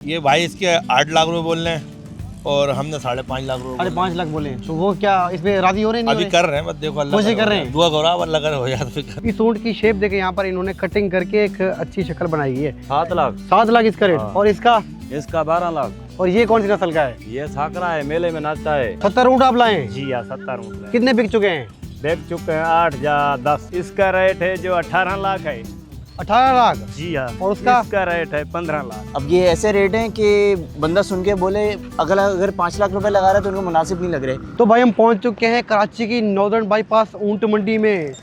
ये भाई इसके 8 लाख रुपए बोल रहे हैं और हमने 5.5 लाख रुपए 5.5 लाख बोले, तो वो क्या इसमें राजी हो रहे नहीं? अभी कर रहे हैं, बस देखो अल्लाह कोशिश कर रहे हैं, दुआ करो आप, अल्लाह करे हो जाए तो फिर। इस ऊँट की शेप देखे यहाँ पर इन्होंने कटिंग करके एक अच्छी शक्ल बनाई है। 7 लाख। 7 लाख इसका रेट। हाँ। और इसका 12 लाख। और ये कौन सी नस्ल का है? ये साकरा है, मेले में नाचता है। 70 ऊँट आप लाए हैं? जी हाँ, 70 ऊँट कितने बिक चुके हैं? बेच चुके हैं 8 या 10। इसका रेट है जो 18 लाख है। 18 लाख। जी हाँ। और उसका? इसका रेट है 15 लाख। अब ये ऐसे रेट हैं कि बंदा सुन के बोले अगर 5 लाख रुपए लगा रहा है तो उनको मुनासिब नहीं लग रहे। तो भाई हम पहुंच चुके हैं कराची की नॉर्दर्न बाईपास ऊँट मंडी में।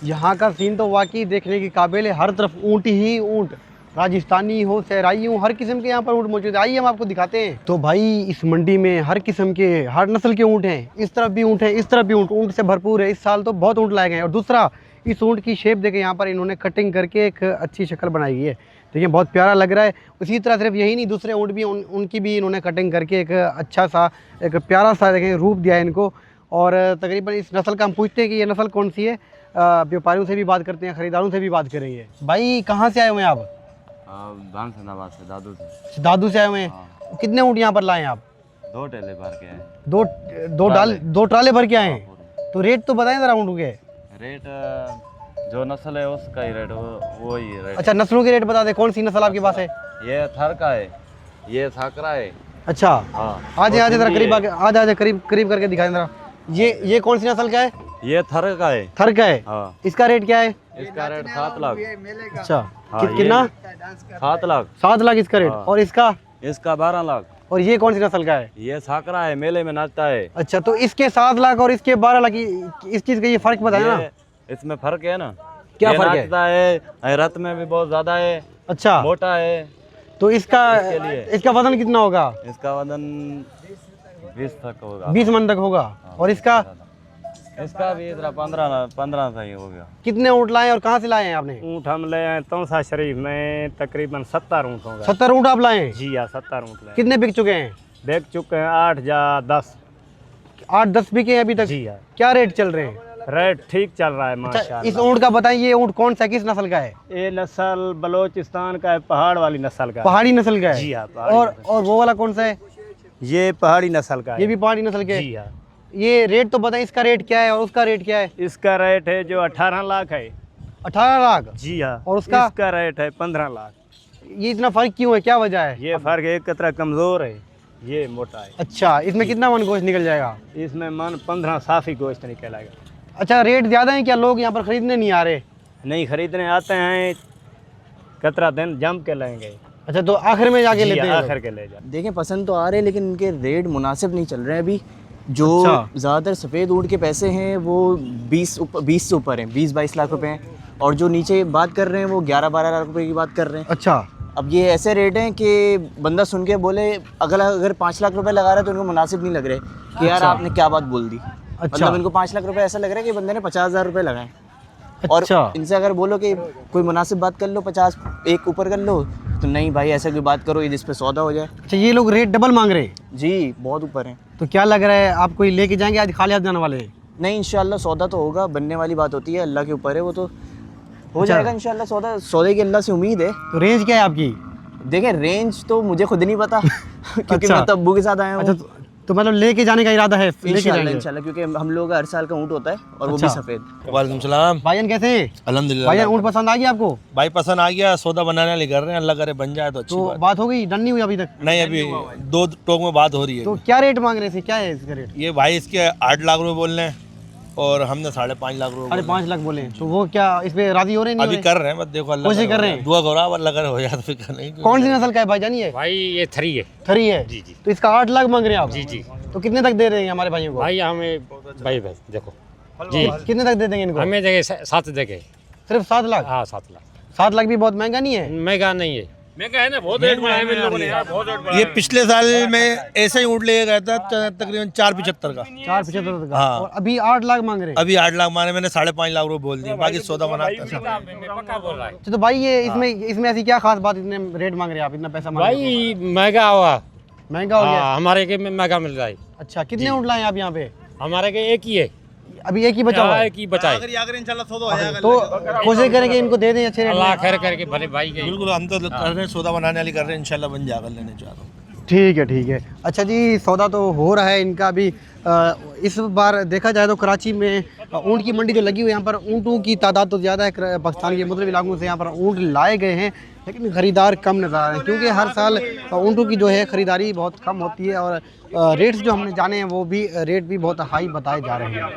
यहाँ का सीन तो वाकई देखने की काबिल है, हर तरफ ऊँट ही ऊँट, राजस्थानी हो सहराई हो, हर किस्म के यहाँ पर ऊँट मौजूद है। आइए हम आपको दिखाते हैं। तो भाई इस मंडी में हर किस्म के, हर नस्ल के ऊँट हैं। इस तरफ भी ऊँट है, इस तरफ भी ऊँट, ऊँट से भरपूर है। इस साल तो बहुत ऊँट लाए गए हैं। और दूसरा, इस ऊँट की शेप देखे यहाँ पर इन्होंने कटिंग करके एक अच्छी शक्ल बनाई है। देखिए बहुत प्यारा लग रहा है। उसी तरह सिर्फ यही नहीं, दूसरे ऊँट भी उनकी भी इन्होंने कटिंग करके एक अच्छा सा, एक प्यारा सा देखें रूप दिया है इनको। और तकरीबन इस नस्ल का हम पूछते हैं कि ये नस्ल कौन सी है। व्यापारियों से भी बात करते हैं, ख़रीदारों से भी बात करेंगे। भाई कहाँ से आए हुए हैं आप? धानसनाबाद से, दादू से। दादू से आए हुए हैं। कितने ऊँट यहाँ पर लाए हैं आप? 2 टेले भर के हैं। दो ट्राले भर के आए हैं। तो रेट तो बताएं ज़रा ऊँट के। रेट जो नस्ल है उसका ही रेट वो ही रेट। अच्छा, नस्लों के रेट बता दें, कौन सी नस्ल आपके पास है? ये थर का है, ये साकरा है। अच्छा, हाँ। आज जरा करीब आके, आज करीब करके दिखाएं जरा। ये कौन सी नस्ल का है? ये थर का है। थर का है। हाँ। इसका रेट क्या है? इसका रेट 7 लाख। अच्छा, हाँ, कितना? 7 लाख। 7 लाख इसका रेट। हाँ। और इसका? इसका 12 लाख। और ये कौन सी नस्ल का है? ये साकरा है, मेले में नाचता है। अच्छा, तो इसके 7 लाख और इसके 12 लाख, इस चीज़ का ये फ़र्क बताए ना। इसमें फर्क है ना। क्या ये फर्क है? नाचता है, रत में भी बहुत ज्यादा है। अच्छा, मोटा है। तो इसका लिए। इसका वजन कितना होगा? इसका वजन 20 तक होगा। 20 मन तक होगा। और इसका? इसका भी 15 सही हो गया। कितने ऊँट लाए और कहाँ से लाए हैं आपने? ऊँट हम ले आए तौसा शरीफ में, तकरीबन 70 ऊँट होगा। 70 ऊँट आप लाए हैं? जी हाँ, 70 ऊँट ले। कितने बिक चुके हैं? बेच चुके हैं 8 या 10। 8-10 बिके हैं अभी तक? जी हाँ। क्या रेट चल रहे हैं? रेट ठीक चल रहा है अच्छा, माशाल्लाह। इस ऊँट का बताइए, ये ऊँट कौन सा, किस नस्ल का है? ये नस्ल बलोचिस्तान का है, पहाड़ वाली नस्ल का है। पहाड़ी नस्ल का है? जी हाँ, पहाड़ी और वो वाला कौन सा है? ये पहाड़ी नस्ल का है। ये भी पहाड़ी नस्ल के? जी हाँ। ये रेट तो बताइए, इसका रेट क्या है और उसका रेट क्या है? इसका रेट है जो 18 लाख है। 18 लाख? जी हाँ। और उसका? इसका रेट है 15 लाख। ये इतना फर्क क्यों है, क्या वजह है? ये फर्क एक कतरा कमजोर है, ये मोटा है। अच्छा, इसमें कितना मन गोश्त निकल जाएगा? इसमें मन 15 साफी गोश्त निकलेगा। अच्छा, रेट ज़्यादा है क्या? लोग यहाँ पर खरीदने नहीं आ रहे? नहीं खरीदने आते हैं, कतरा दिन जम के लेंगे। अच्छा, तो आखिर में जाके लेते हैं लोग? आखिर के ले जा। देखें पसंद तो आ रहे हैं लेकिन इनके रेट मुनासिब नहीं चल रहे हैं अभी। जो अच्छा। ज़्यादातर सफ़ेद ऊँट के पैसे हैं वो 20 से ऊपर हैं, 20-22 लाख रुपए हैं। और जो नीचे बात कर रहे हैं वो 11-12 लाख रुपए की बात कर रहे हैं। अच्छा। अब ये ऐसे रेट हैं कि बंदा सुन के बोले अगर 5 लाख रुपए लगा रहा है तो उनको मुनासिब नहीं लग रहे कि यार आपने क्या बात बोल दी। मतलब इनको 5 लाख रुपए ऐसा लग रहा है कि बंदे ने 50,000 रुपये लगाए। और अच्छा। इनसे अगर बोलो कि कोई मुनासिब बात कर लो, 50 एक ऊपर कर लो, तो नहीं भाई ऐसा कोई बात करो जिस पे सौदा हो जाए। अच्छा, ये लोग रेट डबल मांग रहे हैं? जी बहुत ऊपर हैं। तो क्या लग रहा है, आप कोई लेके जाएंगे आज, खाली हाथ जाने वाले हैं? नहीं इंशाल्लाह सौदा तो होगा, बनने वाली बात होती है, अल्लाह के ऊपर है, वो तो हो जाएगा इंशाल्लाह। सौदे की अल्लाह से उम्मीद है। तो रेंज क्या है आपकी? देखें रेंज तो मुझे खुद नहीं पता क्योंकि अच्छा। मैं तो अब्बू के साथ आया हूँ। अच्छा, तो मतलब लेके जाने का इरादा है? लेके जाएंगे इंशाल्लाह क्योंकि हम लोग का हर साल का ऊँट होता है और वो भी अच्छा। सफ़ेद। वालेकुम सलाम। भाईजान कैसे हैं? अल्हम्दुलिल्लाह। भाईजान ऊँट पसंद आ गया आपको? भाई पसंद आ गया, सौदा बनाने वाले कर रहे हैं, अल्लाह करे बन जाए तो अच्छी तो बात। बात हो गई, डन नहीं हुई अभी तक? नहीं, अभी 2 टोक में बात हो रही है। तो क्या रेट मांग रहे थे, क्या है इसका रेट? ये भाई इसके 8 लाख रुपए बोल रहे हैं और हमने 5.5 लाख रुपए 5.5 लाख बोले हैं। तो वो क्या इसमें राजी हो रहे नहीं? अभी कर रहे हैं, बस देखो अल्लाह कोशिश करे कर रहे हो हैं। जाए। दुआ करो आप, अल्लाह करे हो जाए तो फिर नहीं। कौन सी नस्ल का है भाईजान ये? भाई ये थरी है। थरी है? जी जी। तो इसका 8 लाख मांग रहे हैं आप? जी जी। तो कितने तक दे रहे हैं हमारे भाइयों को? भाई हमें भाई देखो जी, कितने तक दे देंगे इनको? हमें देंगे 7 देंगे। सिर्फ 7 लाख? हाँ 7 लाख। 7 लाख भी बहुत महंगा नहीं है? महंगा नहीं है, महंगा है ना, बहुत रेट बढ़ाया है इन लोगों ने यार, बहुत रेट बढ़ाया ये पिछले साल में ऐसे ही ऊँट लेके गया था तकरीबन 4.75 का। 4.75 का? हाँ। और अभी 8 लाख मांग रहे हैं? अभी 8 लाख माने, मैंने 5.5 लाख रुपए बोल दिए, बाकी सौदा बनाता है। पक्का बोल रहा है अच्छा, तो भाई ये इसमें ऐसी क्या खास बात, इतने रेट मांग रहे हैं आप, इतना पैसा मांग रहे हैं? भाई महंगा हुआ, महंगा हो गया? हाँ, हमारे के में महंगा मिल रहा है। अच्छा, कितने ऊँट लाए हैं आप यहाँ पे? हमारे के एक ही है, अभी एक ही बचा हुआ क्या है। है कि बचाए तो कोशिश करेंगे इनको दे दें अच्छे रेट अल्लाह में। खैर करके भले भाई के बिल्कुल हम तो कर रहे हैं, सौदा बनाने वाली कर रहे हैं, इंशाल्लाह बन जाएगा, लेने चाह रहा हूँ। ठीक है ठीक है। अच्छा जी, सौदा तो हो रहा है इनका भी। इस बार देखा जाए तो कराची में ऊँट की मंडी जो लगी हुई है, यहाँ पर ऊँटों की तादाद तो ज़्यादा है। पाकिस्तान के मुख्तलिफ इलाकों से यहाँ पर ऊँट लाए गए हैं, लेकिन ख़रीदार कम नज़र आ रहे हैं, क्योंकि हर साल ऊँटों की जो है ख़रीदारी बहुत कम होती है और रेट्स जो हमने जाने हैं वो भी रेट भी बहुत हाई बताए जा रहे हैं।